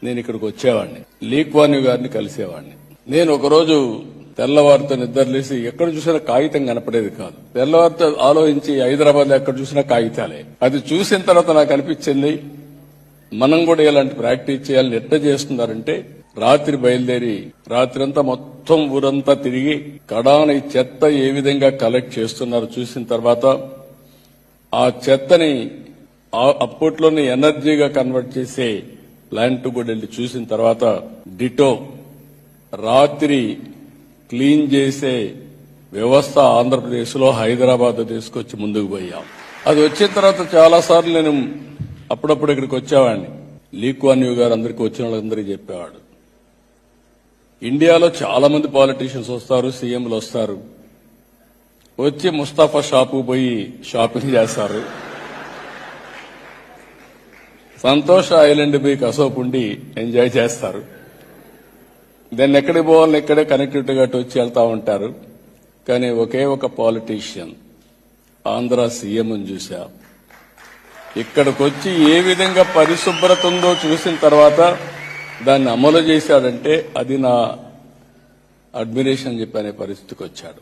నేను ఇక్కడికి వచ్చేవాడిని, లీక్వాన్ గారిని కలిసేవాడిని. నేను ఒకరోజు తెల్లవారితో నిద్రలేసి ఎక్కడ చూసినా కాగితం కనపడేది కాదు. తెల్లవారితో ఆలోచించి హైదరాబాద్ లో ఎక్కడ చూసినా కాగితాలే. అది చూసిన తర్వాత నాకు అనిపించింది, మనం కూడా ఇలాంటి ప్రాక్టీస్ చేయాలని. ఎట్లా చేస్తున్నారంటే, రాత్రి బయలుదేరి రాత్రంతా మొత్తం ఊరంతా తిరిగి కడాన ఈ చెత్త ఏ విధంగా కలెక్ట్ చేస్తున్నారో చూసిన తర్వాత ఆ చెత్తని అప్పట్లోనే ఎనర్జీగా కన్వర్ట్ చేసే ప్లాంట్ కూడా వెళ్ళి చూసిన తర్వాత డిటో రాత్రి క్లీన్ చేసే వ్యవస్థ ఆంధ్రప్రదేశ్ లో హైదరాబాద్ తీసుకొచ్చి ముందుకు పోయాం. అది వచ్చిన తర్వాత చాలా సార్లు నేను అప్పుడప్పుడు ఇక్కడికి వచ్చేవాడిని. లీక్వాన్ గారు అందరికీ వచ్చిన వాళ్ళందరికీ చెప్పేవాడు, ఇండియాలో చాలా మంది పాలిటీషియన్స్ వస్తారు, సీఎంలు వస్తారు, వచ్చి ముస్తాఫా షాపు పోయి షాపింగ్ చేస్తారు, సంతోష్ ఐలాండ్ పోయి కసోపు ఉండి ఎంజాయ్ చేస్తారు, దాన్ని ఎక్కడికి పోవాలని ఇక్కడే కనెక్టివిటీగా వచ్చి వెళ్తా ఉంటారు. కానీ ఒకే ఒక పాలిటీషియన్ ఆంధ్ర సీఎం చూసా, ఇక్కడికి వచ్చి ఏ విధంగా పరిశుభ్రత ఉందో చూసిన తర్వాత దాన్ని అమలు చేశాడంటే అది నా అడ్మిరేషన్ చెప్పనే పరిస్థితికి వచ్చాడు.